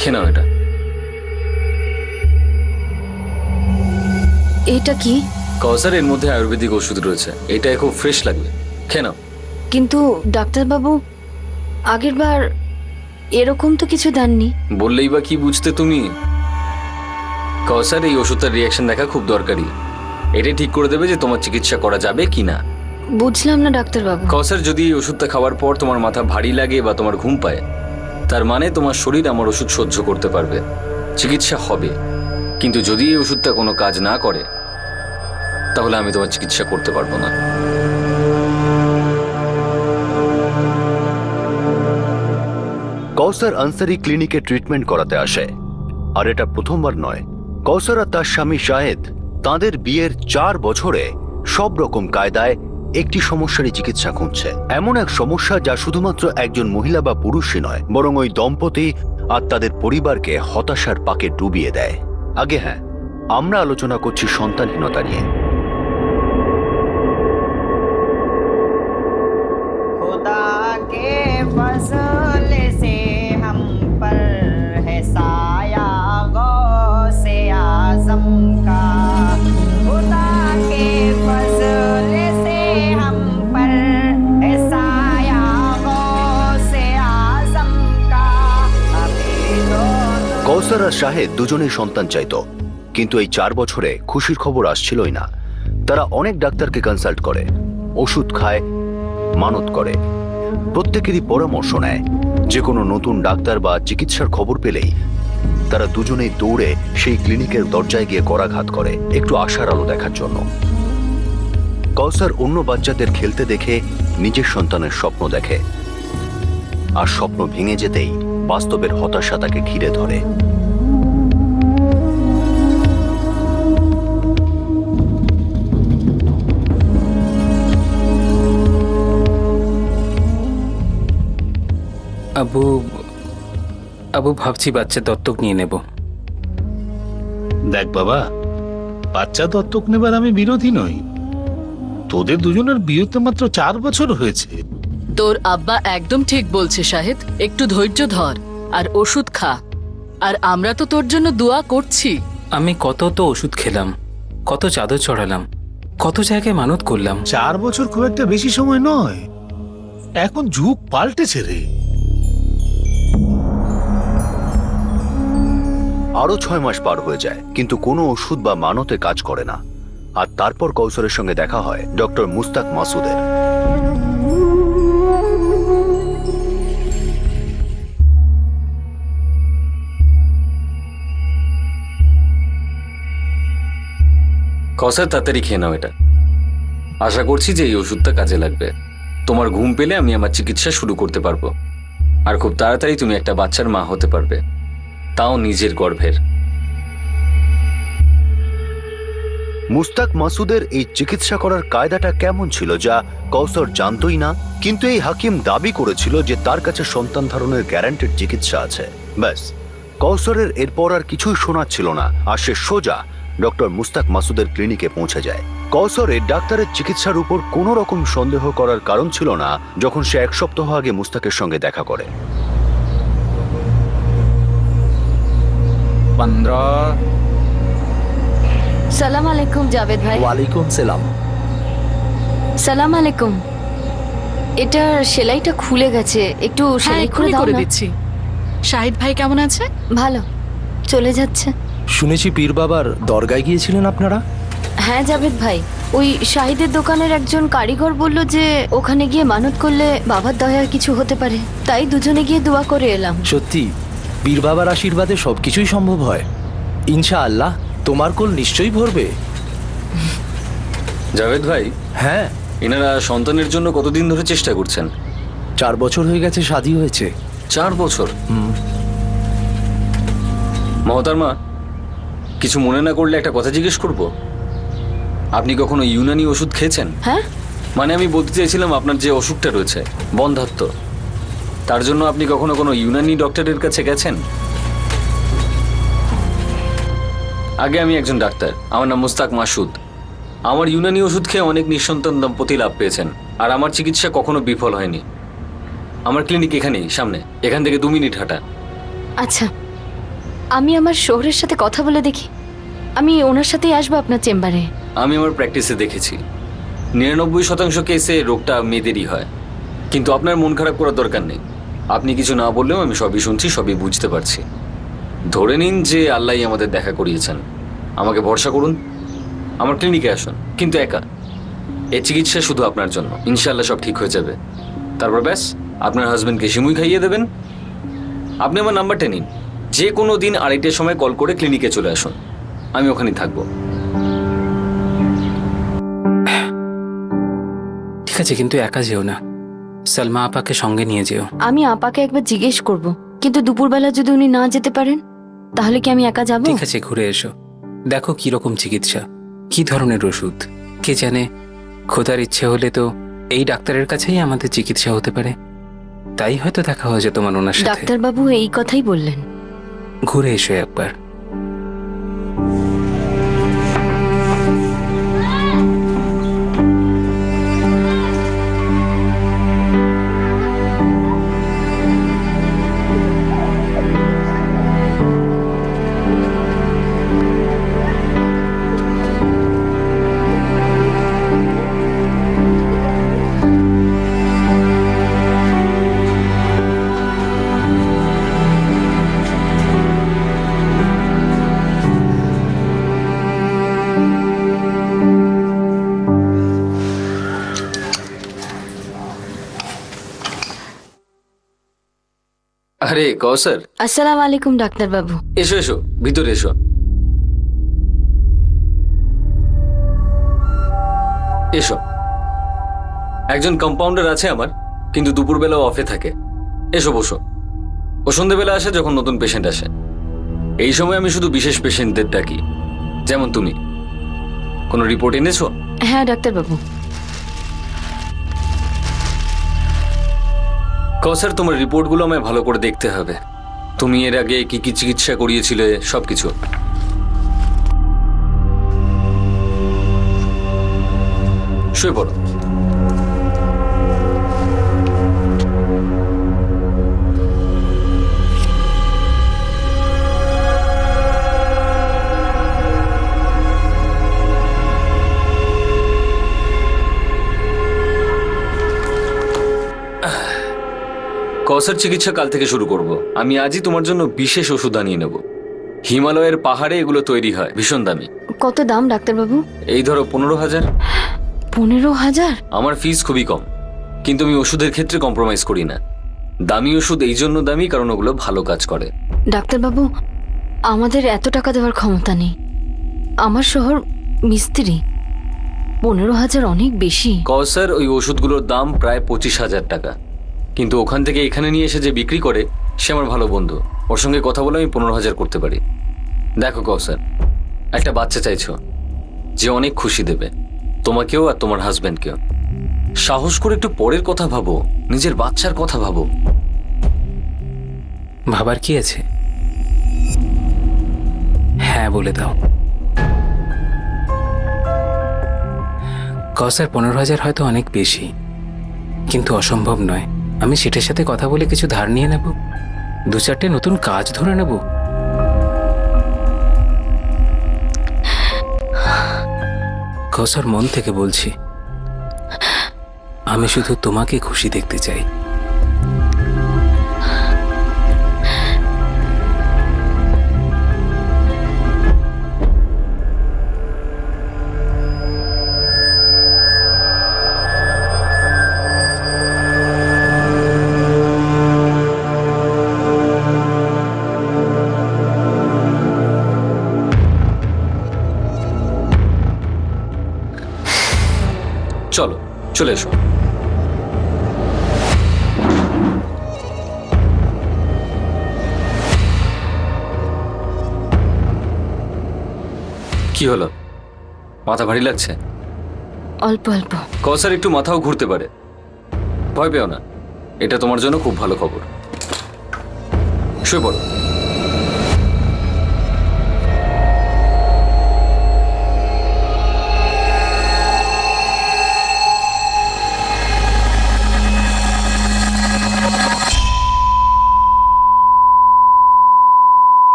খেয়ে নাও এটা। এটা কি? কৌসার, এর মধ্যে আয়ুর্বেদিক ওষুধ রয়েছে, এটা খুব ফ্রেশ লাগবে, খেয়ে নাও। কিন্তু ডাক্তারবাবু, আগের বার এরকম তো কিছু দেননি। বললেই বা কি বুঝতে তুমি? কৌসার, এই ওষুধটার রিয়াকশন দেখা খুব দরকারি। এটা ঠিক করে দেবে যে তোমার চিকিৎসা করা যাবে কি না। বুঝলাম না ডাক্তারবাবু। কৌসার, যদি এই ওষুধটা খাওয়ার পর তোমার মাথা ভারী লাগে বা তোমার ঘুম পায়, তার মানে তোমার শরীর আমার ওষুধ সহ্য করতে পারবে, চিকিৎসা হবে। কিন্তু যদি এই ওষুধটা কোনো কাজ না করে, তাহলে আমি তোমার চিকিৎসা করতে পারবো না। কৌসার আনসারি ক্লিনিকে ট্রিটমেন্ট করাতে আসে। আর এটা প্রথমবার নয়। কৌসার আর তার স্বামী শাহেদ তাঁদের বিয়ের 4 বছরে সব রকম কায়দায় একটি সমস্যারই চিকিৎসা খুঁজছে। এমন এক সমস্যা যা শুধুমাত্র একজন মহিলা বা পুরুষই নয়, বরং ওই দম্পতি আর তাদের পরিবারকে হতাশার পাকে ডুবিয়ে দেয়। আগে হ্যাঁ, আমরা আলোচনা করছি সন্তানহীনতা নিয়ে। खुदा के फजल से हम पर है साया गौसे आजम का। खुदा के फजल से हम पर है साया गौसे आजम का। अभी दोनों কৌসার আর শাহেদ দুজনেই সন্তান চাইতো, কিন্তু এই 4 বছরে খুশির খবর আসছিলই না। তারা অনেক ডাক্তারকে কনসাল্ট করে, ওষুধ খায়, মানত করে, প্রত্যেকেরই পরামর্শ নেয়। যে কোনো নতুন ডাক্তার বা চিকিৎসার খবর পেলেই তারা দুজনেই দৌড়ে সেই ক্লিনিকের দরজায় গিয়ে করাঘাত করে একটু আশার আলো দেখার জন্য। কৌসার অন্য বাচ্চাদের খেলতে দেখে নিজের সন্তানের স্বপ্ন দেখে, আর স্বপ্ন ভেঙে যেতেই বাস্তবের হতাশা তাকে ঘিরে ধরে। আবু আবু ভাবছি বাচ্চা দত্তক নিয়ে নেব। দেখ বাবা, বাচ্চা দত্তক নেবার আমি বিরোধী নই। তোদের দুজনের বিয়েতে মাত্র 4 বছর হয়েছে। তোর আব্বা একদম ঠিক বলছে শাহেদ, একটু ধৈর্য ধর আর ওষুধ খা। আর আমরা তো তোর জন্য দোয়া করছি। আমি কত তো ওষুধ খেলাম, কত চাদর চড়ালাম, কত জায়গায় মানত করলাম। 4 বছর খুব একটা বেশি সময় নয়। এখন যুগ পাল্টেছে রে। আরো 6 মাস পার হয়ে যায়, কিন্তু কোনো ওষুধ বা মানতে কাজ করে না। আর তারপর কৌসারের সঙ্গে দেখা হয় ডক্টর মুস্তাক মাসুদের। কৌসার, তাড়াতাড়ি খেয়ে নাও এটা। আশা করছি যে এই ওষুধটা কাজে লাগবে। তোমার ঘুম পেলে আমি আমার চিকিৎসা শুরু করতে পারবো, আর খুব তাড়াতাড়ি তুমি একটা বাচ্চার মা হতে পারবে, তাও নিজের গর্ভের। মুস্তাক মাসুদের এই চিকিৎসা করার কায়দাটা কেমন ছিল যা কৌসার জানতই না, কিন্তু এই হাকিম দাবি করেছিল যে তার কাছে সন্তান ধারণের গ্যারান্টেড চিকিৎসা আছে। ব্যাস, কৌসারের এরপর আর কিছুই শোনার ছিল না, আর সে সোজা ডক্টর মুস্তাক মাসুদের ক্লিনিকে পৌঁছে যায়। কৌসারের ডাক্তারের চিকিৎসার উপর কোনো রকম সন্দেহ করার কারণ ছিল না যখন সে 1 সপ্তাহ আগে মুস্তাকের সঙ্গে দেখা করে। 15। সালাম আলাইকুম জাভেদ ভাই। ওয়ালাইকুম সালাম। সালাম আলাইকুম। এটার সেলাইটা খুলে গেছে, একটু হ্যাঁ, সেলাই করে এক্ষুনি দাও করে না। দিচ্ছি। শাহিদ ভাই কেমন আছে? ভালো, চলে যাচ্ছে। শুনেছি পীর বাবার দরগায় গিয়েছিলেন আপনারা। হ্যাঁ জাভেদ ভাই, ওই শাহিদের দোকানের একজন কারিগর বলল যে ওখানে গিয়ে মানত করলে বাবার দয়ার কিছু হতে পারে, তাই দুজনে গিয়ে দোয়া করে এলাম। সত্যি পীর বাবার আশীর্বাদে সবকিছুই সম্ভব হয়। ইনশাআল্লাহ তোমার কোল নিশ্চয়ই ভরবে। জাভেদ ভাই, হ্যাঁ, এনারা সন্তানের জন্য কতদিন ধরে চেষ্টা করছেন? 4 বছর হয়ে গেছে শাদী হয়েছে। 4 বছর? মহতারমা, কিছু মনে না করলে একটা কথা জিজ্ঞেস করব। আপনি কখনো ইউনানি ওষুধ খেয়েছেন? হ্যাঁ, মানে আমি বলতে চাইছিলাম, আপনার যে অসুখটা রয়েছে বন্ধ্যাত্ব, তার জন্য আপনি কখনো কোনো ইউনানি ডক্টরের কাছে গেছেন? আগে আমি একজন ডাক্তার, আমার নাম মুস্তাক মাসুদ। আমার ইউনানি ওষুধ খেয়ে অনেক নিঃসন্তান দম্পতি লাভ পেয়েছেন, আর আমার চিকিৎসা কখনো বিফল হয়নি। আমার ক্লিনিক এখানেই সামনে, এখান থেকে 2 মিনিট হাঁটা। আচ্ছা। আমি আমার শহরের সাথে কথা বলে দেখি। আমি ওনার সাথেই আসবো আপনার চেম্বারে। আমি আমার প্র্যাকটিসে দেখেছি 99% কেসে রোগটা মেয়েদেরই হয়, কিন্তু আপনার মন খারাপ করার দরকার নেই। আপনি কিছু না বললেও আমি সবই শুনছি, সবই বুঝতে পারছি। ধরে নিন যে আল্লাহই আমাদের দেখা করিয়েছেন। আমাকে ভরসা করুন, আমার ক্লিনিকে আসুন, কিন্তু একা। এই চিকিৎসা শুধু আপনার জন্য, ইনশাআল্লাহ সব ঠিক হয়ে যাবে। তারপর ব্যাস আপনার হাজবেন্ডকে সিমুই খাইয়ে দেবেন। আপনি আমার নাম্বারটা নিন, যে কোনো দিন 2:30টার সময় কল করে ক্লিনিকে চলে আসুন, আমি ওখানেই থাকবো। ঠিক আছে, কিন্তু একা যেও না, সালমা আপাকে সঙ্গে নিয়ে যেও। আমি আপাকে একবার জিজ্ঞেস করব, কিন্তু দুপুরবেলা যদি উনি না যেতে পারেন তাহলে কি আমি একা যাব? ঠিক আছে, ঘুরে এসো, দেখো কি রকম চিকিৎসা, কি ধরনের ওষুধ, কে জানে, খোদার ইচ্ছে হলে তো এই ডাক্তারের কাছেই আমাদের চিকিৎসা হতে পারে। তাই হয়তো দেখা হয়েছে তোমার ওনার সাথে। ডাক্তারবাবু এই কথাই বললেন। ঘুরে এসো একবার। আরে কৌসার, আসসালামু আলাইকুম ডাক্তারবাবু। এসো এসো, ভিতরে এসো। এসো। একজন কম্পাউন্ডার আছে আমার, কিন্তু দুপুরবেলাও অফে থাকে। এসো বসো। ও সন্ধ্যেবেলা আসে যখন নতুন পেশেন্ট আসে। এই সময় আমি শুধু বিশেষ পেশেন্টদের ডাকি, যেমন তুমি। কোনো রিপোর্ট এনেছো? হ্যাঁ ডাক্তারবাবু। কৌসার, তোমার রিপোর্টগুলো আমায় ভালো করে দেখতে হবে। তুমি এর আগে কি কি চিকিৎসা করিয়েছিলে সবকিছু। শুয়ে পড়ো। কৌসার, চিকিৎসা কাল থেকে শুরু করব। আমি আজই তোমার জন্য বিশেষ ওষুধ আনিয়ে নেব। হিমালয়ের পাহাড়ে এগুলো তৈরি হয়, ভীষণ দামি। কত দাম ডাক্তারবাবু? এই ধরো 15,000। 15,000? আমার ফিস খুবই কম, কিন্তু আমি ওষুধের ক্ষেত্রে কম্প্রোমাইজ করি না। দামি ওষুধ এই জন্য দামি কারণ ওগুলো ভালো কাজ করে। ডাক্তারবাবু, আমাদের এত টাকা দেওয়ার ক্ষমতা নেই। আমার শহর মিস্ত্রি। 15,000 অনেক বেশি। কৌসার, ওই ওষুধগুলোর দাম প্রায় 25,000 টাকা, কিন্তু ওখান থেকে এখানে নিয়ে এসে যে বিক্রি করে সে আমার ভালো বন্ধু। ওর সঙ্গে কথা বলে আমি 15,000 করতে পারি। দেখো কৌসার, একটা বাচ্চা চাইছো যে অনেক খুশি দেবে তোমাকেও আর তোমার হাজবেন্ডকেও। সাহস করে একটু পরের কথা ভাবো, নিজের বাচ্চার কথা ভাবো। ভাবার কি আছে? হ্যাঁ বলে দাও। কৌসার, 15,000 হয়তো অনেক বেশি, কিন্তু অসম্ভব নয়। আমি সেটার সাথে কথা বলে কিছু ধার নিয়ে নেব, 2-4টে নতুন কাজ ধরে নেব। কৌসার, মন থেকে বলছি, আমি শুধু তোমাকে খুশি দেখতে চাই। চলো, চলে এসো। কি হলো, মাথা ভারী লাগছে? অল্প অল্প। কৌসার, একটু মাথাও ঘুরতে পারে, ভয় পেও না। এটা তোমার জন্য খুব ভালো খবর। শুয়ে পড়ো।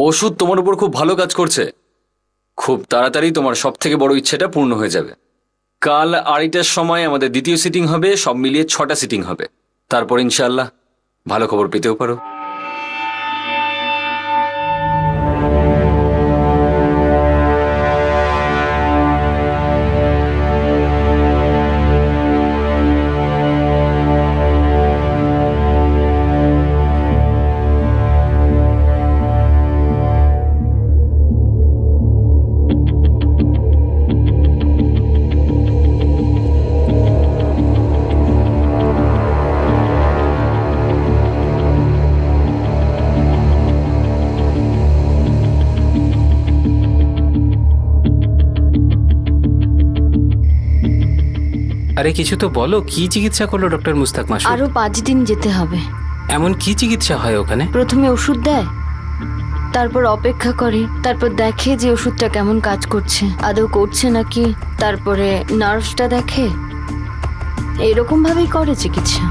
ওষুধ তোমার উপর খুব ভালো কাজ করছে। খুব তাড়াতাড়ি তোমার সব থেকে বড় ইচ্ছেটা পূর্ণ হয়ে যাবে। কাল 2:30টার সময় আমাদের দ্বিতীয় সিটিং হবে, সব মিলিয়ে 6টা সিটিং হবে। তারপর ইনশাআল্লাহ ভালো খবর পেতেও পারো। আরে কিছু তো বলো, কি চিকিৎসা করলো ডক্টর মুস্তাক মাসুদ? আরো 5 দিন যেতে হবে। এমন কি চিকিৎসা হয় ওখানে? প্রথমে ওষুধ দেয়, তারপর অপেক্ষা করে, তারপর দেখে যে ওষুধটা কেমন কাজ করছে, আদৌ করছে নাকি, তারপরে নার্ভসটা দেখে। এরকম ভাবেই করে চিকিৎসা।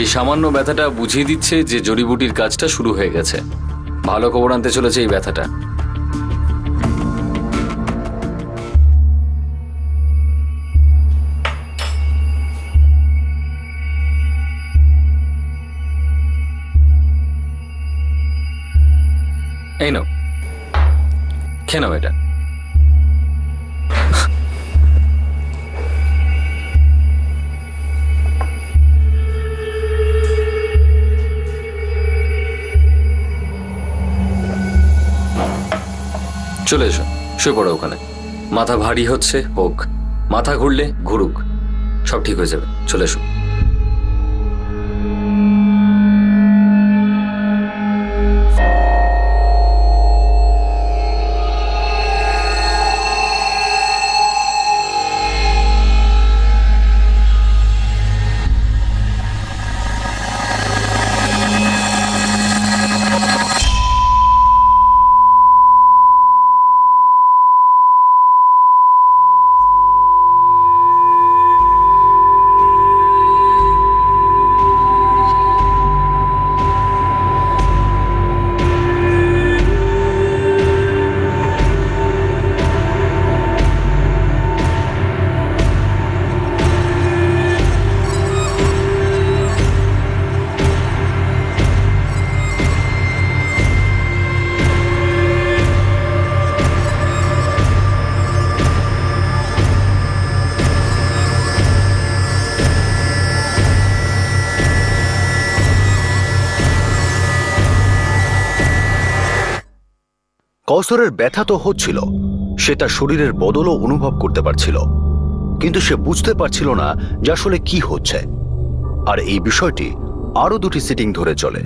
এই সামান্য ব্যথাটা বুঝিয়ে দিচ্ছে যে জড়িবুটির কাজটা শুরু হয়ে গেছে। ভালো খবর আনতে চলেছে এই ব্যথাটা। এই নাও, খেয়ে নাও এটা। চলে এসো, শুয়ে পড়ো ওখানে। মাথা ভারী হচ্ছে, হোক। মাথা ঘুরলে ঘুরুক, সব ঠিক হয়ে যাবে। চলে এসো। কৌসরের ব্যথা তো হচ্ছিল, সে তার শরীরের বদলও অনুভব করতে পারছিল, কিন্তু সে বুঝতে পারছিল না যে আসলে কি হচ্ছে। আর এই বিষয়টি আরো 2টি সিটিং ধরে চলে।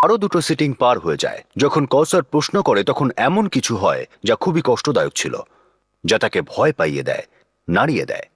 আরো 2টো সিটিং পার হয়ে যায়। যখন কৌসর প্রশ্ন করে তখন এমন কিছু হয় যা খুবই কষ্টদায়ক ছিল, যা তাকে ভয় পাইয়ে দেয়, নাড়িয়ে দেয়।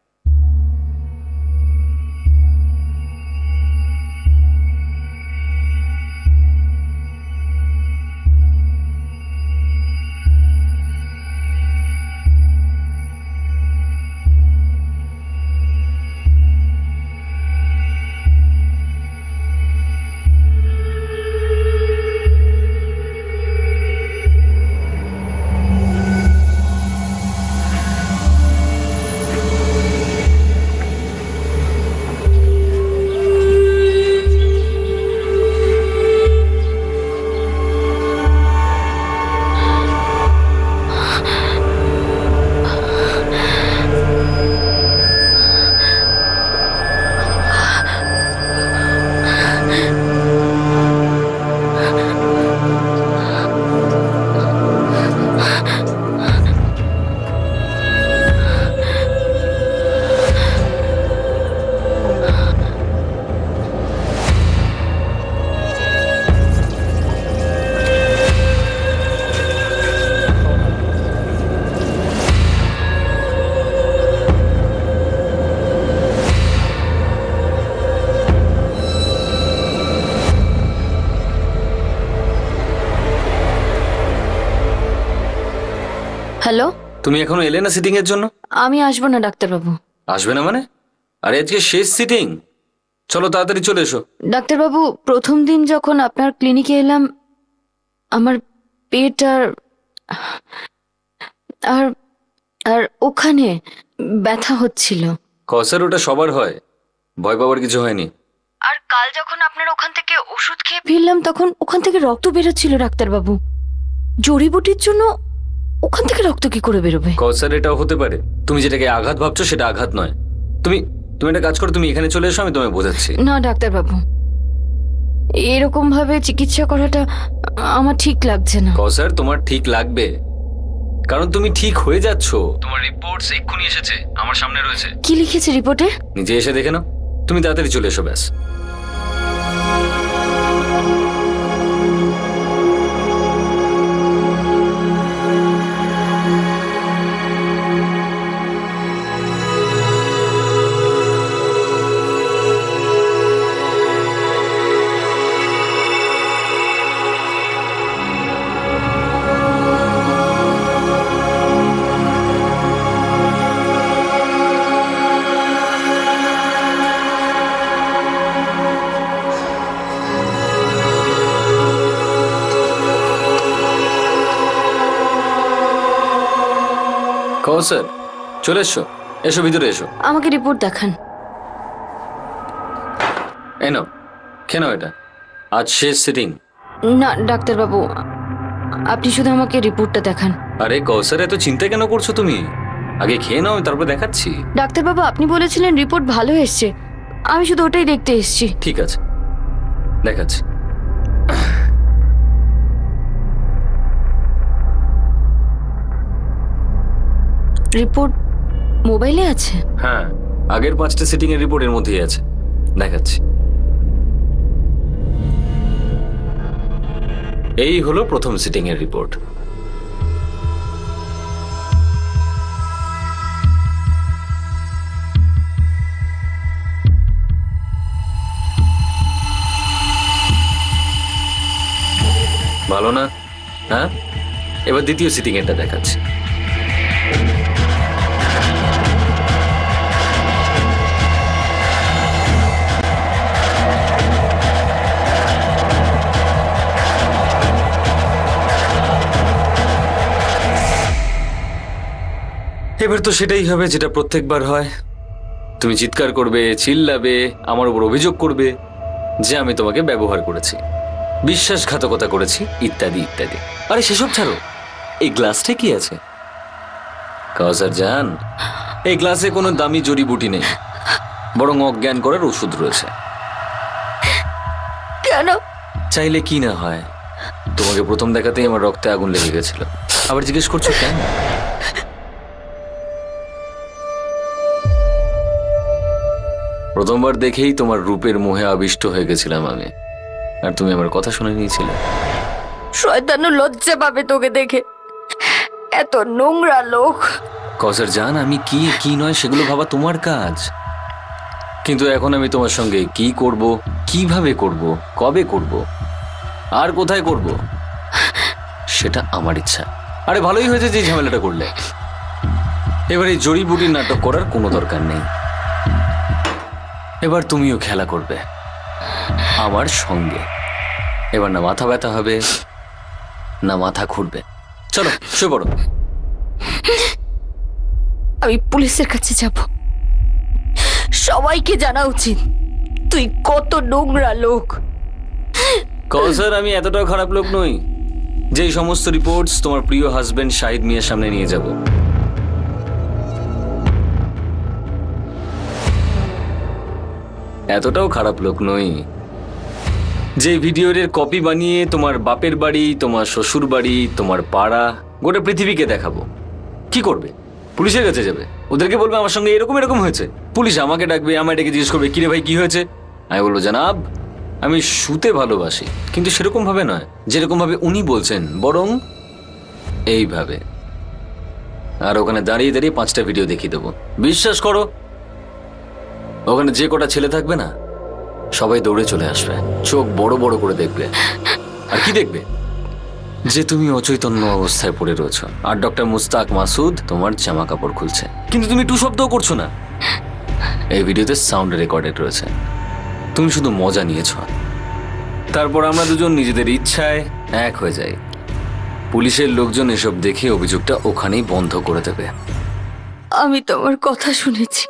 হ্যালো, তুমি এখনো এলে না সিটিং এর জন্য? আমি আসবো না ডাক্তারবাবু। আসবে না মানে? আরে আজকে শেষ সিটিং, চলো তাড়াতাড়ি চলে এসো। ডাক্তারবাবু, প্রথম দিন যখন আপনার ক্লিনিকে এলাম আমার পেট আর আর ওখানে ব্যথা হচ্ছিল। কসার ওটা সবার হয়, ভয় পাওয়ার কিছু হয়নি। আর কাল যখন আপনার ওখান থেকে ওষুধ খেয়ে ফিরলাম তখন ওখান থেকে রক্ত বেরোচ্ছিল ডাক্তারবাবু। জড়িবুটির জন্য ওখান থেকে রক্ত কি করে বেরোবে? কসার এটাও হতে পারে, তুমি যেটাকে আঘাত ভাবছো সেটা আঘাত নয়। তুমি তুমি একটা কাজ করো, তুমি এখানে চলে এসো, আমি তোমায় বোঝাচ্ছি। না ডাক্তারবাবু, এরকম ভাবে চিকিৎসা করাটা আমার ঠিক লাগছে না। কসার তোমার ঠিক লাগবে, কারণ তুমি ঠিক হয়ে যাচ্ছ। তোমার রিপোর্টস এক্ষুনি এসেছে, আমার সামনে রয়েছে। কি লিখেছে রিপোর্টে? নিজে এসে দেখে নাও। তুমি তাড়াতাড়ি চলে এসো, ব্যাস। কসার চলে এসো, এসো ভিতরে এসো। আমাকে রিপোর্ট দেখান। এই নাও, খেয়ে নাও এটা, আজ শেষ সিটিং। না ডাক্তারবাবু, আপনি শুধু আমাকে রিপোর্টটা দেখান। আরে কসার, এত চিন্তা কেন করছো তুমি? আগে খেয়ে নাও, তারপর দেখাচ্ছি। ডাক্তারবাবু, আপনি বলেছিলেন রিপোর্ট ভালো এসছে, আমি শুধু ওটাই দেখতে এসেছি। ঠিক আছে, দেখাচ্ছি। রিপোর্ট মোবাইলে আছে? হ্যাঁ, আগের 5টা সিটিং এর রিপোর্ট এর মধ্যেই আছে, দেখাচ্ছি। এই হলো প্রথম সিটিং এর রিপোর্ট। ভালো না? হ্যাঁ, এবার দ্বিতীয় সিটিং এরটা দেখাচ্ছি। এবার তো সেটাই হবে যেটা প্রত্যেকবার হয়। তুমি চিৎকার করবে, চিল্লাবে, আমার উপর অভিযোগ করবে যে আমি তোমাকে ব্যবহার করেছি, বিশ্বাসঘাতকতা করেছি, ইত্যাদি ইত্যাদি। আরে সেসব ছাড়ো, এই গ্লাসটা কি আছে? কাউসার জান, এই গ্লাসে কোনো দামি জড়িবুটি নেই, বরং অজ্ঞান করার ওষুধ রয়েছে। কেন? চাইলে কি না হয়, তোমাকে প্রথম দেখাতেই আমার রক্তে আগুন লেগে গেছিল, আবার জিজ্ঞেস করছো কেন? প্রথমবার দেখেই তোমার রূপের মোহে আবিষ্ট হয়ে গেছিলাম আমি, আর তুমি আমার কথা শুনে নিয়েছিলে। শয়তানু লজ্জা পাবে তোকে দেখে, এত নোংরা লোক। কসার জান, আমি কি কি নয় সেগুলো ভাবা তোমার কাজ, কিন্তু এখন আমি তোমার সঙ্গে কি করব, কিভাবে করব, কবে করব, আর কোথায় করব সেটা আমার ইচ্ছা। আরে ভালোই হয়েছে যে ঝামেলাটা করলে, এবার এই জড়িবুটির নাটক করার কোনো দরকার নেই। এবার তুমিও খেলা করবে আমার সঙ্গে। এবার না মাথা ব্যথা হবে, না মাথা ঘুরবে। চলো শুয়ে পড়ো। আমি পুলিশের কাছে যাব, সবাইকে জানা উচিত তুই কত নোংরা লোক। কসার, আমি এতটাও খারাপ লোক নই যে এই সমস্ত রিপোর্টস তোমার প্রিয় হাজবেন্ড শাহিদ মিয়ার সামনে নিয়ে যাব। এতটাও খারাপ লোক নই যে ভিডিওর কপি বানিয়ে তোমার বাপের বাড়ি, তোমার শ্বশুর বাড়ি, তোমার পাড়া, গোটা পৃথিবীকে দেখাবো। কি করবে? পুলিশের কাছে যাবে, ওদেরকে বলবে আমার সঙ্গে এরকম এরকম হয়েছে। পুলিশ আমাকে ডাকবে, আমায় ডেকে জিজ্ঞেস করবে কিরে ভাই কি হয়েছে। আমি বলবো জানাব, আমি শুতে ভালোবাসি, কিন্তু সেরকম ভাবে নয় যেরকম ভাবে উনি বলছেন, বরং এইভাবে। আর ওখানে দাঁড়িয়ে দাঁড়িয়ে 5টা ভিডিও দেখিয়ে দেবো। বিশ্বাস করো, ওখানে যে কটা ছেলে থাকবে না, সবাই দৌড়ে চলে আসবে, চোখ বড় বড় করে দেখবে। আর কি দেখবে? যে তুমি অচৈতন্য অবস্থায় পড়ে রয়েছো আর ডক্টর মুস্তাক মাসুদ তোমার জামা কাপড় খুলছে, কিন্তু তুমি টু শব্দও করছো না। এই ভিডিওতে সাউন্ড রেকর্ডেড রয়েছে, তুমি শুধু মজা নিয়েছো। তারপর আমরা দুজন নিজেদের ইচ্ছায় এক হয়ে যাই। পুলিশের লোকজন এসব দেখে অভিযোগটা ওখানেই বন্ধ করে দেবে। আমি তোমার কথা শুনেছি,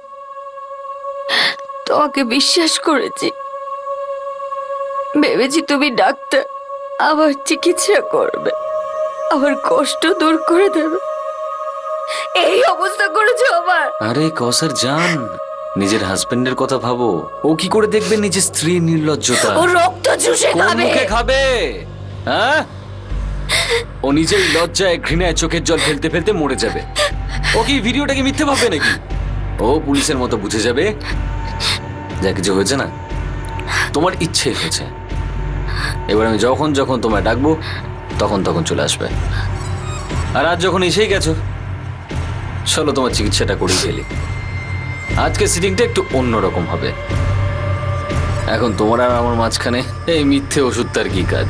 তোমাকে বিশ্বাস করেছি, ভেবেছি তুমি ডাক্তার, আমার চিকিৎসা করবে, আমার কষ্ট দূর করে দেবে। এই অবস্থা করেছো আমার। আরে কসার জান, নিজের হাজবেন্ডের কথা ভাবো। ও কি করে দেখবে নিজের স্ত্রীর নির্লজ্জতা? ও রক্ত চুষে কোন খাবে। মুখে খাবে? হ্যাঁ, ও নিজেই লজ্জায় ঘৃণায় চোখের জল ফেলতে ফেলতে মরে যাবে। ও কি ভিডিওটাকে মিথ্যে ভাববে নাকি? ও পুলিশের মতো বুঝে যাবে যা কিছু হয়েছে না তোমার ইচ্ছে হয়েছে। এবার আমি যখন যখন তোমায় ডাকবো তখন তখন চলে আসবে। আর আজ যখন এসেই গেছো, চলো তোমার চিকিৎসাটা করেই ফেলি। আজকে সিটিংটা একটু অন্যরকম হবে। এখন তোমার আর আমার মাঝখানে এই মিথ্যে ওষুধটার কি কাজ?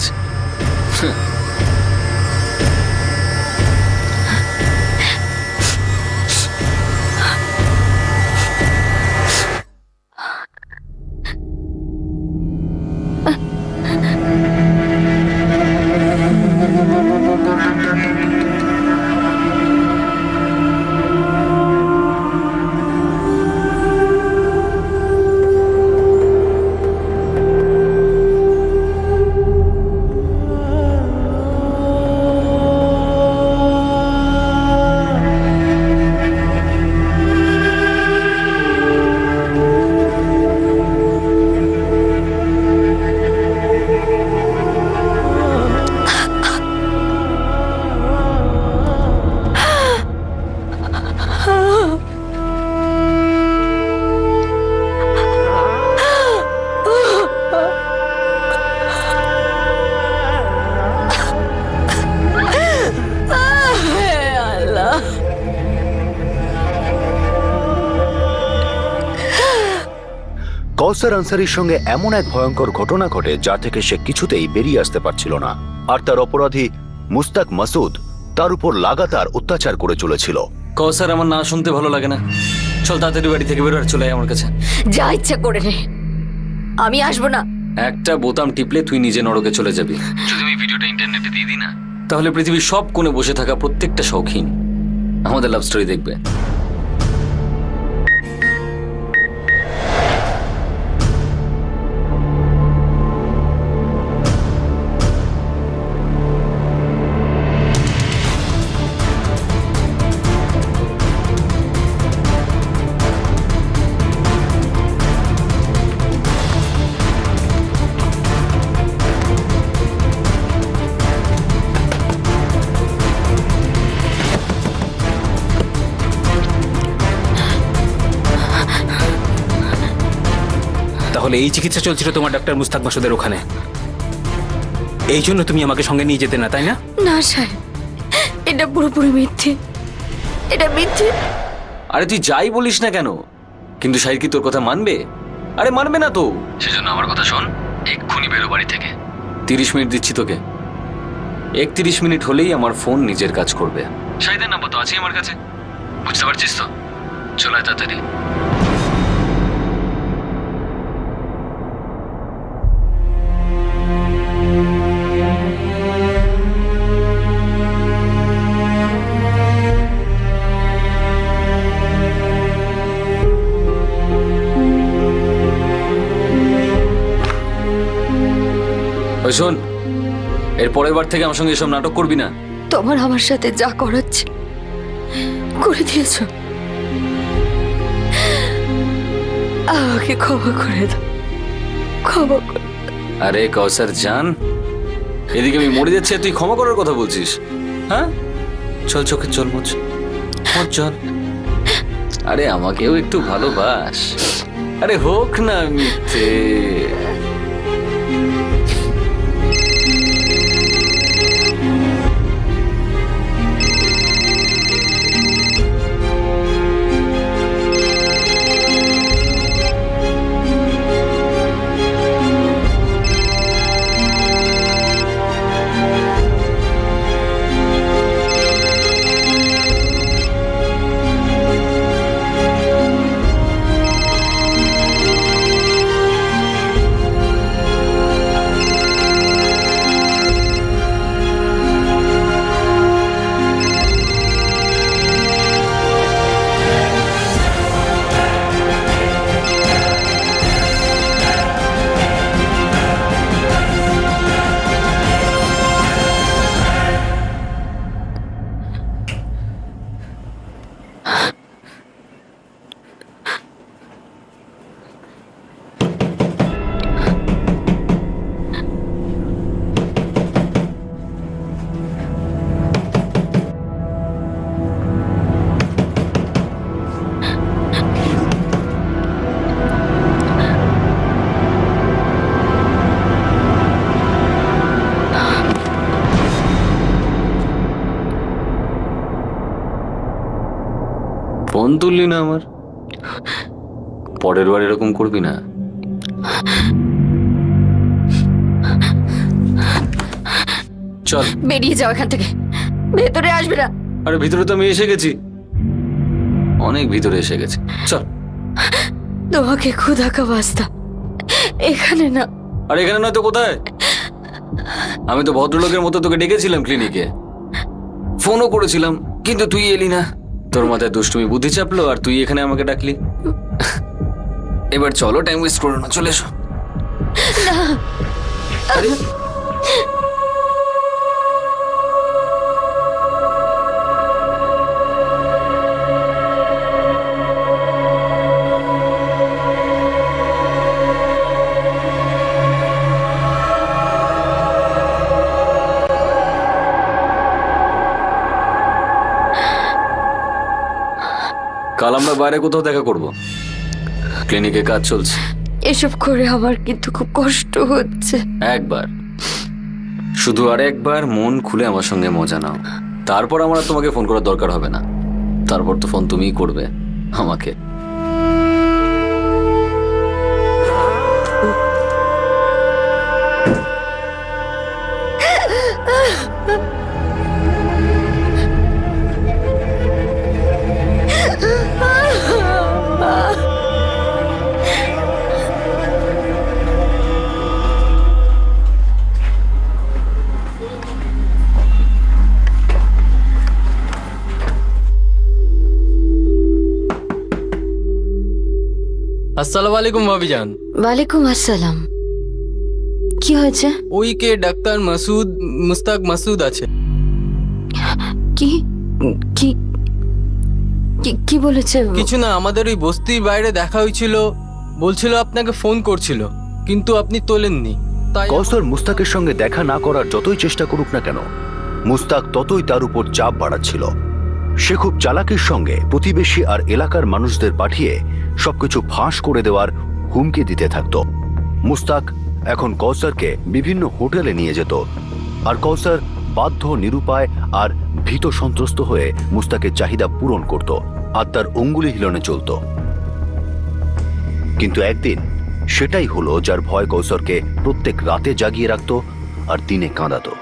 কৌসার আনসারির সঙ্গে এমন এক ভয়ঙ্কর ঘটনা ঘটে যা থেকে সে কিছুতেই বেরিয়ে আসতে পারছিল না। আর তার অপরাধী মুস্তাক মাসুদ তার উপর লাগাতার অত্যাচার করে চলেছিল। কসার, আমার না শুনতে ভালো লাগে না। চল তাড়াতাড়ি বাড়ি থেকে বেরো আর চলে আয় আমার কাছে। যা ইচ্ছা করে নে, আমি আসবো না। একটা বোতাম টিপলে তুই নিজে নরকে চলে যাবি। যদি আমি ভিডিওটা ইন্টারনেটে দিয়ে দিই না, তাহলে পৃথিবীর সব কোণে বসে থাকা প্রত্যেকটা শৌখিন আমাদের লাভ স্টোরি দেখবে। তাহলে এই চিকিৎসা চলছিল তোমার ডাক্তার মুস্তাক মাসুদের ওখানে, এই জন্য তুমি আমাকে সঙ্গে নিয়ে যেতে না, তাই না? না সাহেব, এটা পুরোপুরি মিথ্যে, এটা মিথ্যে। আরে তুই যাই বলিস না কেন, কিন্তু শাহিদ কি তোর কথা মানবে? আরে মানবে না তো। সেজন্য আমার কথা শোন, এক্ষুনি বেরো বাড়ি থেকে। 30 মিনিট দিচ্ছি তোকে। 31 মিনিট হলেই আমার ফোন নিজের কাজ করবে। শাহিদের নাম্বার তো আছেই আমার কাছে, বুঝতে পারছিস তো? চল আয় তাড়াতাড়ি। ওই শোন, এর পরের বার থেকে আমার সঙ্গে এসব নাটক করবি না। তোমার আমার সাথে যা করাচ্ছে করে দিয়েছো, আমাকে ক্ষমা করে দাও, ক্ষমা করে। আরে কৌসার জান, এদিকে আমি মরে যাচ্ছি তুই ক্ষমা করার কথা বলছিস? হ্যাঁ, চল চোখে চল মুছ চল। আরে আমাকেও একটু ভালোবাস। আরে হোক না মিথ্যে। ফোন তুললি না আমার। পরের বার এরকম করবি না। চল। বেরিয়ে যাও এখান থেকে, ভেতরে আসবে না। আরে ভিতরে তো আমি এসে গেছি, অনেক ভিতরে এসে গেছি। চল। তোমাকে খুদা কা ওয়াস্তা, এখানে না। আর এখানে নয় তো কোথায়? আমি তো ভদ্রলোকের মতো তোকে ডেকেছিলাম ক্লিনিকে, ফোনও করেছিলাম, কিন্তু তুই এলি না। তোর মাথায় দুষ্টুমি বুদ্ধি চাপলো আর তুই এখানে আমাকে ডাকলি। এবার চলো, টাইম ওয়েস্ট করো না, চলে এসো। আরে কাল আমরা বাইরে কোথাও দেখা করব, ক্লিনিকে কাজ চলছে। এসব করে আমার কিন্তু খুব কষ্ট হচ্ছে। একবার, শুধু আর একবার মন খুলে আমার সঙ্গে মজা নাও, তারপর আমার আর তোমাকে ফোন করার দরকার হবে না। তারপর তো ফোন তুমিই করবে আমাকে। আসসালামু আলাইকুম ভাবিজান। ওয়ালাইকুম আসসালাম। কি হয়েছে? ওই কে ডাক্তার মাসুদ, মুস্তাক মাসুদ আছে। কি কি কি বলেছে? কিছু না, আমাদের ওই বস্তির বাইরে দেখা হয়েছিল, বলছিল আপনাকে ফোন করছিল, কিন্তু আপনি তোলেননি। তাই কৌসার মুস্তাকের সঙ্গে দেখা না করার যতই চেষ্টা করুক না কেন, মুস্তাক ততই তার উপর চাপ বাড়াচ্ছিল। সে খুব চালাকির সঙ্গে প্রতিবেশী আর এলাকার মানুষদের পাঠিয়ে সবকিছু ফাঁস করে দেওয়ার হুমকি দিতে থাকত। মুস্তাক এখন কৌসারকে বিভিন্ন হোটেলে নিয়ে যেত, আর কৌসার বাধ্য, নিরুপায় আর ভীত সন্ত্রস্ত হয়ে মুস্তাকের চাহিদা পূরণ করত আর তার অঙ্গুলি হিলনে চলত। কিন্তু একদিন সেটাই হলো যার ভয় কৌসারকে প্রত্যেক রাতে জাগিয়ে রাখত আর দিনে কাঁদাতো।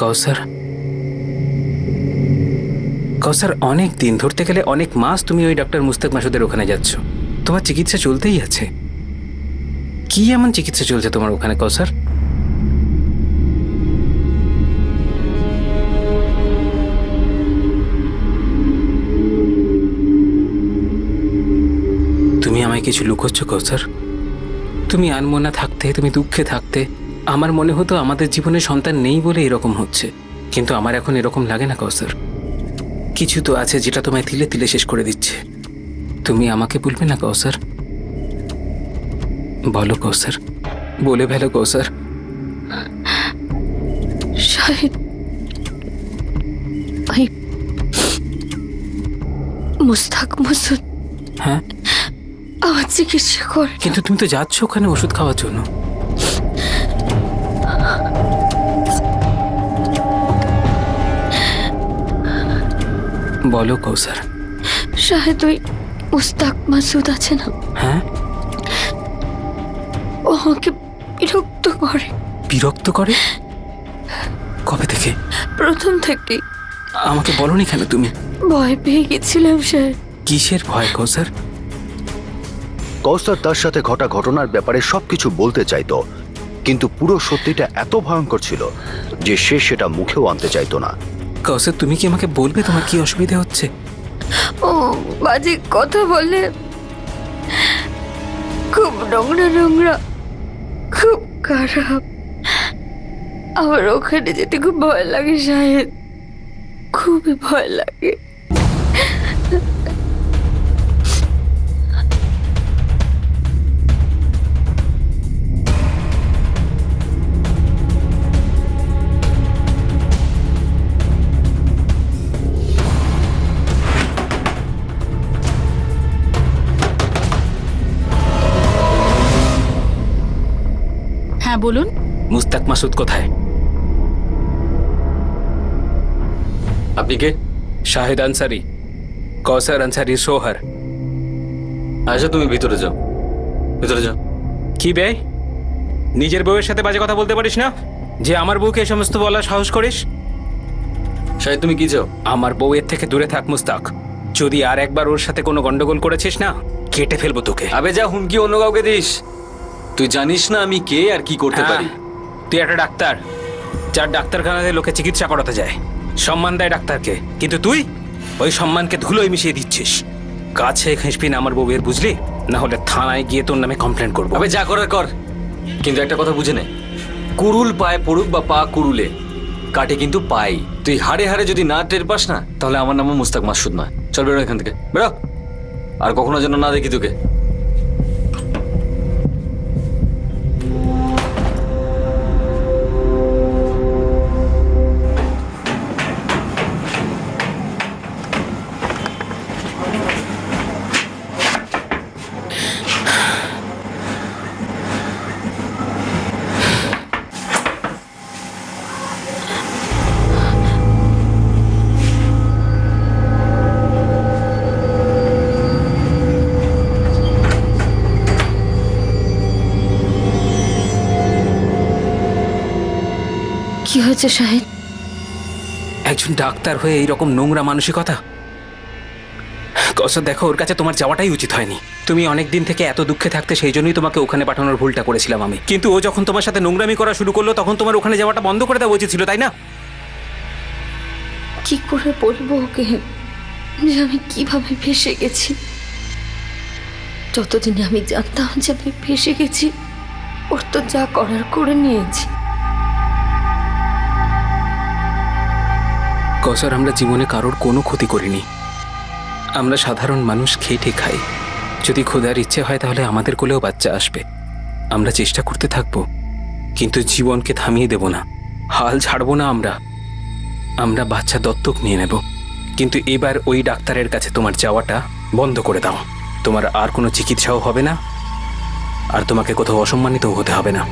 কৌসার, কৌসার, অনেক দিন, ধরতে গেলে অনেক মাস তুমি ওই ডক্টর মুস্তাক মাসুদের ওখানে যাচ্ছ। তোমার চিকিৎসা চলতেই আছে। কি এমন চিকিৎসা চলছে তোমার ওখানে কৌসার? তুমি আমায় কিছু লুকোচ্ছ কৌসার? তুমি আনমনা থাকতে, তুমি দুঃখে থাকতে আমার মনে হতো আমাদের জীবনে সন্তান নেই বলে এরকম হচ্ছে, কিন্তু আমার এখন এরকম লাগে না কৌসার। কিছু তো আছে যেটা তোমায় তিলে তিলে শেষ করে দিচ্ছে। তুমি আমাকে বলবে না কৌসার? বলো কৌসার, বলে ফেলো কৌসার। শাহিদ, ওই মুস্তাক মাসুদ হ্যাঁ, আমার চিকিৎসা করে। কিন্তু তুমি তো যাচ্ছ ওখানে ওষুধ খাওয়ার জন্য। বলো কৌসার। শাহেদ, ওই মুস্তাক মাসুদ আছে না, হ্যাঁ, ও আমাকে বিরক্ত করে। বিরক্ত করে? কবে থেকে? প্রথম থেকে। আমাকে বলনি কেন তুমি? ভয় পেয়ে গেছিলাম স্যার। কিসের ভয় কৌসার? কৌসার তার সাথে ঘটা ঘটনার ব্যাপারে সবকিছু বলতে চাইতো, কিন্তু পুরো সত্যিটা এত ভয়ঙ্কর ছিল যে সে সেটা মুখেও আনতে চাইতো না। কৌসার, তুমি কি আমাকে বলবে তোমার কি অসুবিধা হচ্ছে? ও বাজে কথা বলে, খুব নোংরা নোংরা, খুব খারাপ। আমার ওখানে যেতে খুব ভয় লাগে শাহেদ, খুবই ভয় লাগে। বলুন। মুস্তাক মাসুদ কোথায়? আপনি কে? শাহেদ আনসারি, কৌসার আনসারি সোহর। আচ্ছা তুমি ভিতরে যাও, ভিতরে যাও। কি বে, নিজের বউয়ের সাথে বাজে কথা বলতে পারিস না যে আমার বউকে এই সমস্ত বলার সাহস করিস? শাহেদ তুমি কি চাও? আমার বউয়ের থেকে দূরে থাক মুস্তাক। যদি আর একবার ওর সাথে কোনো গন্ডগোল করেছিস না, কেটে ফেলবো তোকে। আবে যা হুমকি অন্য কাউকে দিস। তুই জানিস না আমি কে আর কি করতে পারি। তুই একটা ডাক্তার, যার ডাক্তারখানাতে লোকে চিকিৎসা করাতে যায়, সম্মান দেয় ডাক্তারকে, কিন্তু তুই ওই সম্মানকে ধুলোয় মিশিয়ে দিচ্ছিস। কাছে ঘেঁষবি না আমার বউয়ের, বুঝলি? না হলে থানায় গিয়ে তোর নামে কমপ্লেন করবো। আবে যা করার কর, কিন্তু একটা কথা বুঝে নে, কুরুল পায়ে পড়ুক বা পা কুরুলে, কাটে কিন্তু পাই। তুই হাড়ে হাড়ে যদি না টের পাস না, তাহলে আমার নামও মুস্তাক মাসুদ নয়। চল বেরো এখান থেকে, বেরো। আর কখনো যেন না দেখি তোকে। কি হয়েছে শাহেদ? একজন ডাক্তার হয়ে এইরকম নোংরা মানসিকতা? কৌসার দেখো, ওর কাছে তোমার যাওয়াটাই উচিত হয়নি। তুমি অনেক দিন থেকে এত দুঃখে থাকতে, সেই জন্যই তোমাকে ওখানে পাঠানোর ভুলটা করেছিলাম আমি। কিন্তু ও যখন তোমার সাথে নোংরামি করা শুরু করলো, তখন তোমার ওখানে যাওয়াটা বন্ধ করে দেওয়া উচিত ছিল, তাই না? কি করে বলবো ওকে যে আমি কিভাবে ফেসে গেছি? যতদিনে আমি জানতাম যে আমি ফেসে গেছি, ওর তো যা করার করে নিয়েছি। কৌসার, আমরা জীবনে কারোর কোনো ক্ষতি করিনি। আমরা সাধারণ মানুষ, খেটে খাই। যদি খোদার ইচ্ছে হয় তাহলে আমাদের কোলেও বাচ্চা আসবে। আমরা চেষ্টা করতে থাকবো, কিন্তু জীবনকে থামিয়ে দেব না, হাল ছাড়বো না। আমরা বাচ্চা দত্তক নিয়ে নেব। কিন্তু এবার ওই ডাক্তারের কাছে তোমার যাওয়াটা বন্ধ করে দাও। তোমার আর কোনো চিকিৎসাও হবে না, আর তোমাকে কোথাও অসম্মানিতও হতে হবে না।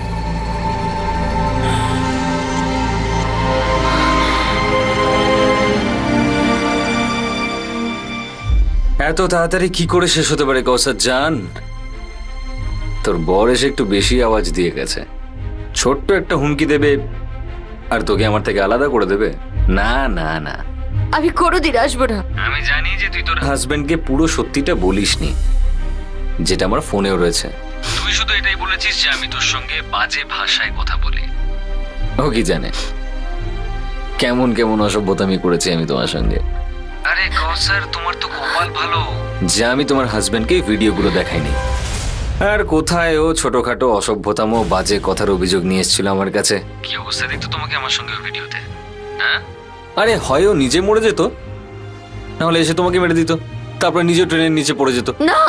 এত তাড়াতাড়ি কি করে শেষ হতে পারে কৌসার জান? তোর বর এসে একটু বেশি আওয়াজ দিয়ে গেছে। ছোট্ট একটা হুমকি দেবে আর তোকে আমার থেকে আলাদা করে দেবে? না না না, আমি কোনোদিন আসবো না। আমি জানি যে তুই তোর হাজবেন্ডকে পুরো সত্যিটা বলিসনি, যেটা আমার ফোনেও রয়েছে। তুই শুধু এটাই বলেছিস যে আমি তোর সঙ্গে বাজে ভাষায় কথা বলি। ও কি জানে কেমন কেমন অসভ্যতামি করেছি আমি তোমার সঙ্গে। আরে কৌসার, তোমার তো কপাল ভালো যে আমি তোমার হাজবেন্ডকে ভিডিওগুলো দেখাইনি। আর কোথায় ও ছোটখাটো অসভ্যতাম ও বাজে কথার অভিযোগ নিয়ে এসেছিল আমার কাছে। কি অবস্থা দেখতো তোমাকে আমার সঙ্গে ভিডিওতে? হ্যাঁ, আরে হয় ও নিজে মরে যেত, নাহলে এসে তোমাকে মেরে দিত, তারপরে নিজে ট্রেনের নিচে পড়ে যেত। না,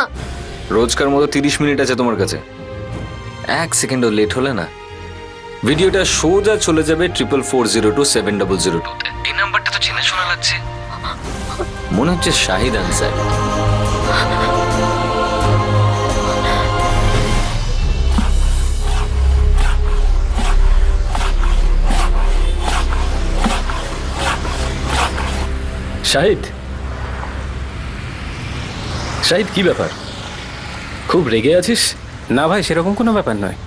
রোজকার মতো 30 মিনিট আছে তোমার কাছে, 1 সেকেন্ডও লেট হলে না ভিডিওটা সোজা চলে যাবে 44402700 এই নাম্বারটা তো চেনা শোনা লাগছে, মনে হচ্ছে শাহিদ আনসার। শাহিদ, শাহিদ কি ব্যাপার? খুব রেগে আছিস? না ভাই, সেরকম কোনো ব্যাপার নয়।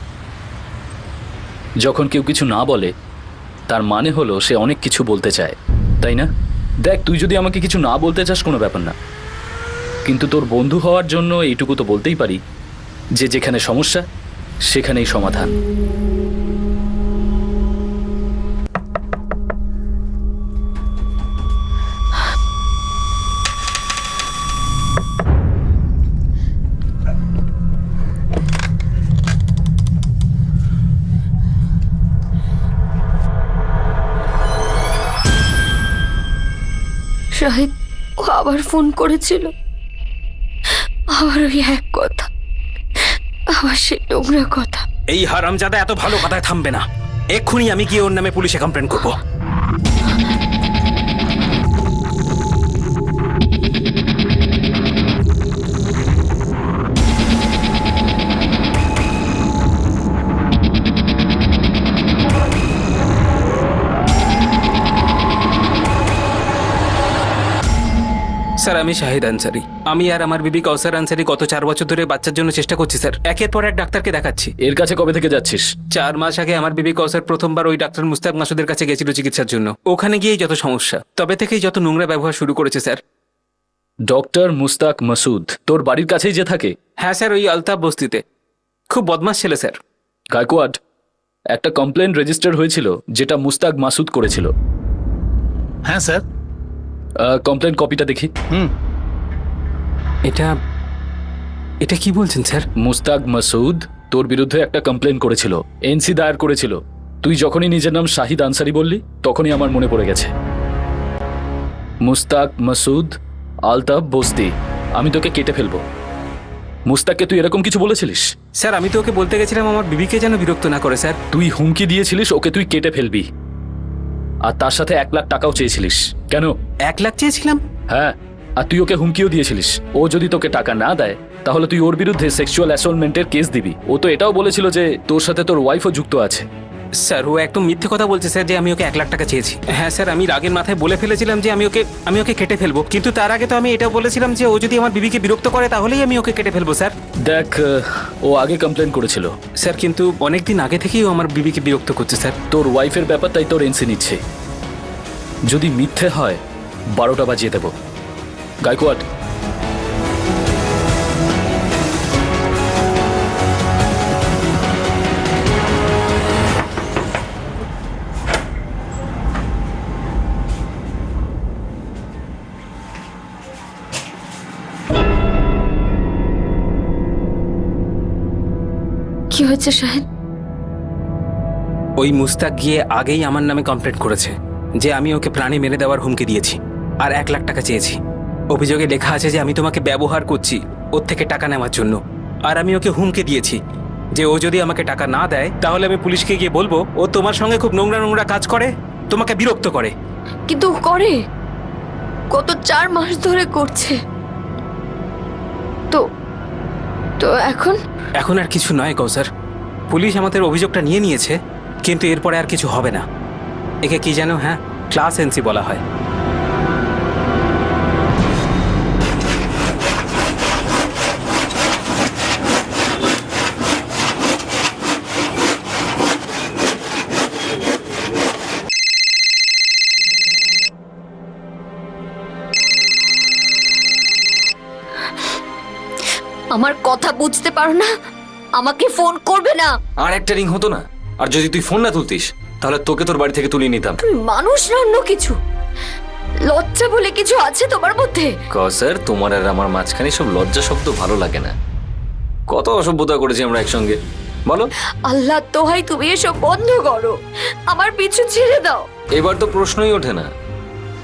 যখন কেউ কিছু না বলে তার মানে হলো সে অনেক কিছু বলতে চায়, তাই না? দেখ, তুই যদি আমাকে কিছু না বলতে চাস কোনো ব্যাপার না, কিন্তু তোর বন্ধু হওয়ার জন্য এইটুকু তো বলতেই পারি যে যেখানে সমস্যা সেখানেই সমাধান। শাহিদ, ও আবার ফোন করেছিল, আবার ওই এক কথা, আবার সে নোংরা কথা। এই হারামজাদা এত ভালো কথায় থামবে না। এক্ষুনি আমি গিয়ে ওর নামে পুলিশে কমপ্লেন করব। স্যার আমি শাহিদ আনসারি। আমি আর আমার বিবি কৌসার আনসারি গত 4 বছর ধরে বাচ্চার জন্য চেষ্টা করছি স্যার। একের পর এক ডাক্তারকে দেখাচ্ছি। এর কাছে কবে থেকে যাচ্ছিস? 4 মাস আগে আমার বিবি কৌসার প্রথমবার ওই ডাক্তার মুস্তাক মাসুদের কাছে গেছিল চিকিৎসার জন্য। ওখানে গিয়েই যত সমস্যা, তবে থেকেই যত নোংরা ব্যবহার শুরু করেছে স্যার। ডক্টর মুস্তাক মাসুদ তোর বাড়ির কাছেই যে থাকে? হ্যাঁ স্যার, ওই আলতাফ বস্তিতে। খুব বদমাশ ছেলে স্যার। গায়কোয়াড, একটা কমপ্লেন রেজিস্টার হয়েছিল যেটা মুস্তাক মাসুদ করেছিল। হ্যাঁ স্যার। কমপ্লেন কপিটা দেখি। এটা এটা কি বলছেন স্যার? মুস্তাক মাসুদ তোর বিরুদ্ধে একটা কমপ্লেন করেছিল, এনসি দায়ের করেছিল। তুই যখনই নিজের নাম শাহিদ আনসারি বললি তখনই আমার মনে পড়ে গেছে। মুস্তাক মাসুদ, আলতাফ বস্তি। আমি তোকে কেটে ফেলবো। মুস্তাককে তুই এরকম কিছু বলেছিলিস? স্যার আমি তো ওকে বলতে গেছিলাম আমার বিবিকে যেন বিরক্ত না করে স্যার। তুই হুমকি দিয়েছিলিস ওকে তুই কেটে ফেলবি, আর তার সাথে 1 লাখ টাকাও চেয়েছিলিস। কেন? 1 লাখ চেয়েছিলাম? হ্যাঁ, আর তুই ওকে হুমকিও দিয়েছিলিস ও যদি তোকে টাকা না দেয় তাহলে তুই ওর বিরুদ্ধে সেক্সুয়াল অ্যাসল্টমেন্টের কেস দিবি। ও তো এটাও বলেছিল যে তোর সাথে তোর ওয়াইফও যুক্ত আছে। স্যার ও একদম মিথ্যে কথা বলছে স্যার যে আমি ওকে 1 লাখ টাকা চেয়েছি। হ্যাঁ স্যার, আমি রাগের মাথায় বলে ফেলেছিলাম যে আমি ওকে কেটে ফেলবো, কিন্তু তার আগে তো আমি এটাও বলেছিলাম যে ও যদি আমার বিবিকে বিরক্ত করে তাহলেই আমি ওকে কেটে ফেলবো স্যার। দেখ, ও আগে কমপ্লেন করেছিল স্যার, কিন্তু অনেকদিন আগে থেকেই ও আমার বিবিকে বিরক্ত করছে স্যার। তোর ওয়াইফের ব্যাপারটাই তোর এনসি নিচ্ছে। যদি মিথ্যে হয় 12টা বাজিয়ে দেব। গায়কোয়াড, কি হয়েছে শাহিদ? ওই মুস্তাক গিয়ে আগেই আমার নামে কমপ্লেন করেছে যে আমি ওকে প্রাণে মেরে দেওয়ার হুমকি দিয়েছি আর 1 লাখ টাকা চেয়েছি। অভিযোগে লেখা আছে যে আমি তোমাকে ব্যবহার করছি ওর থেকে টাকা নেওয়ার জন্য, আর আমি ওকে হুমকি দিয়েছি যে ও যদি আমাকে টাকা না দেয় তাহলে আমি পুলিশকে গিয়ে বলবো ও তোমার সঙ্গে খুব নোংরা নোংরা কাজ করে, তোমাকে বিরক্ত করে। কিন্তু করে, গত 4 মাস ধরে করছে। তো তো এখন আর কিছু নয় কৌসার, পুলিশ আমাদের অভিযোগটা নিয়ে নিয়েছে, কিন্তু এরপরে আর কিছু হবে না। একে কি জানো, হ্যাঁ, ক্লাস এনসি বলা হয়। আমার কথা বুঝতে পারো না? আমাকে ফোন করবে না। আর একটা রিং হতো না, আর যদি তুই ফোন না তুলতিস তাহলে তোকে তোর বাড়ি থেকে তুলে নিতাম। তুমি মানুষ না অন্য কিছু? লজ্জা বলে কিছু আছে তোমার মধ্যে? কৌসার, তোমার আর আমার মাঝখানে সব লজ্জা শব্দ ভালো লাগে না। কত অসভ্যতা করেছি আমরা একসঙ্গে, বলো। আল্লাহ দোহাই তুমি এসব বন্ধ করো, আমার পিছু ছেড়ে দাও। এবার তো প্রশ্নই ওঠে না।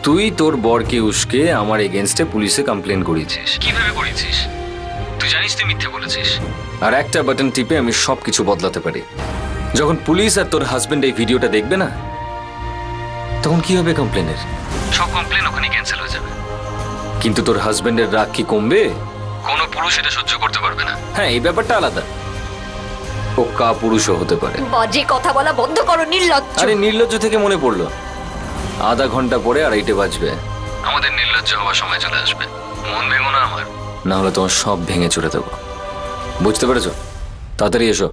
তুই তোর বরকে উস্কে আমার এগেনস্টে পুলিশে কমপ্লেন করেছিস। কিভাবে করেছিস? তুই জানিস তুই মিথ্যে বলেছিস। আর একটা বাটন টিপে আমি সবকিছু বদলাতে পারি। যখন পুলিশ আর তোর হাজবেন্ড এই ভিডিওটা দেখবে না, তখন কি হবে কমপ্লেনের? সব কমপ্লেন ওখানে ক্যান্সেল হয়ে যাবে। কিন্তু তোর হাজবেন্ডের রাগ কি কমবে? কোনো পুরুষ এটা সহ্য করতে পারবে না। হ্যাঁ, এই ব্যাপারটা আলাদা। ও কা পুরুষও হতে পারে। বাজে কথা বলা বন্ধ করো, নির্লজ্জ। আরে নির্লজ্জ থেকে মনে পড়লো, আধা ঘন্টা পরে 2:30 বাজবে। আমাদের নির্লজ্জ হওয়ার সময় চলে আসবে। মন ভেঙো না আমার, না হলে তোমার সব ভেঙে চড়ে দেবো। বুঝতে পেরেছো? তাড়াতাড়ি এসো।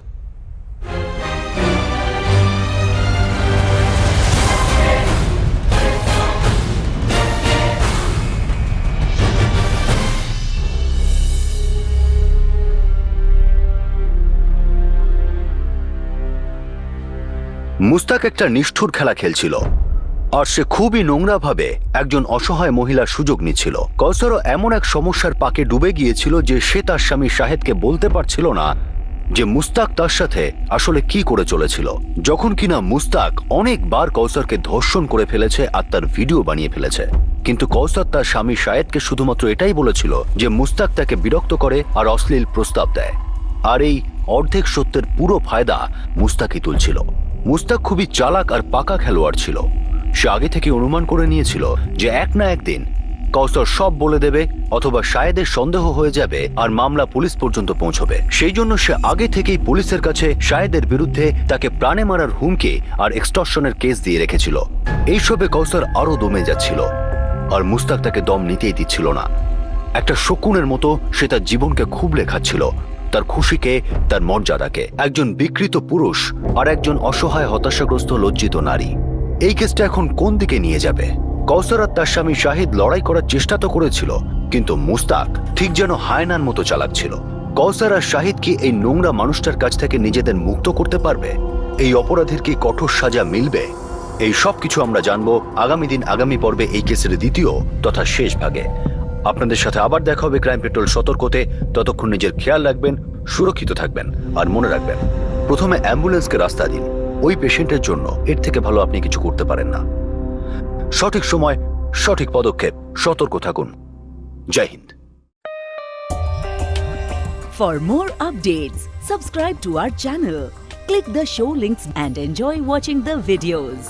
মুস্তাক একটা নিষ্ঠুর খেলা খেলছিল, আর সে খুবই নোংরাভাবে একজন অসহায় মহিলার সুযোগ নিচ্ছিল। কৌসারও এমন এক সমস্যার পাকে ডুবে গিয়েছিল যে সে তার স্বামী শাহেদকে বলতে পারছিল না যে মুস্তাক তার সাথে আসলে কি করে চলেছিল। যখন কিনা মুস্তাক অনেকবার কৌসারকে ধর্ষণ করে ফেলেছে আর তার ভিডিও বানিয়ে ফেলেছে, কিন্তু কৌসার তার স্বামী শাহেদকে শুধুমাত্র এটাই বলেছিল যে মুস্তাক তাকে বিরক্ত করে আর অশ্লীল প্রস্তাব দেয়, আর এই অর্ধেক সত্যের পুরো ফায়দা মুস্তাকই তুলছিল। মুস্তাক খুবই চালাক আর পাকা খেলোয়াড় ছিল। সে আগে থেকে অনুমান করে নিয়েছিল যে এক না একদিন কৌসার সব বলে দেবে, অথবা শাহেদের সন্দেহ হয়ে যাবে আর মামলা পুলিশ পর্যন্ত পৌঁছবে। সেই জন্য সে আগে থেকেই পুলিশের কাছে শাহেদের বিরুদ্ধে তাকে প্রাণে মারার হুমকি আর এক্সটর্শনের কেস দিয়ে রেখেছিল। এইসবে কৌসার আরো দমে যাচ্ছিল। আর মুস্তাক তাকে দম নিতেই দিচ্ছিল না। একটা শকুনের মতো সে তার জীবনকে খুবলে খাচ্ছিল, তার খুশিকে, তার মর্যাদাকে। একজন বিকৃত পুরুষ আর একজন অসহায় হতাশাগ্রস্ত লজ্জিত নারী। এই কেসটা এখন কোন দিকে নিয়ে যাবে? কৌসার আর তার স্বামী শাহিদ লড়াই করার চেষ্টা তো করেছিল, কিন্তু মুস্তাক ঠিক যেন হায়নার মতো চালাক ছিল। কৌসার আর শাহিদ কি এই নোংরা মানুষটার কাছ থেকে নিজেদের মুক্ত করতে পারবে? এই অপরাধীর কি কঠোর সাজা মিলবে? এই সব কিছু আমরা জানবো আগামী পর্বে এই কেসের দ্বিতীয় তথা শেষ ভাগে। আপনাদের সাথে আবার দেখা হবে ক্রাইম পেট্রোল সতর্কতে। ততক্ষণ নিজের খেয়াল রাখবেন, সুরক্ষিত থাকবেন, আর মনে রাখবেন, প্রথমে অ্যাম্বুলেন্সকে রাস্তা দিন। ওই পেশেন্টের জন্য এর থেকে ভালো আপনি কিছু করতে পারেন না। সঠিক সময়, সঠিক পদক্ষেপ, সতর্ক থাকুন। জয় Hind. For more updates, subscribe to our channel, click the show links and enjoy watching the videos.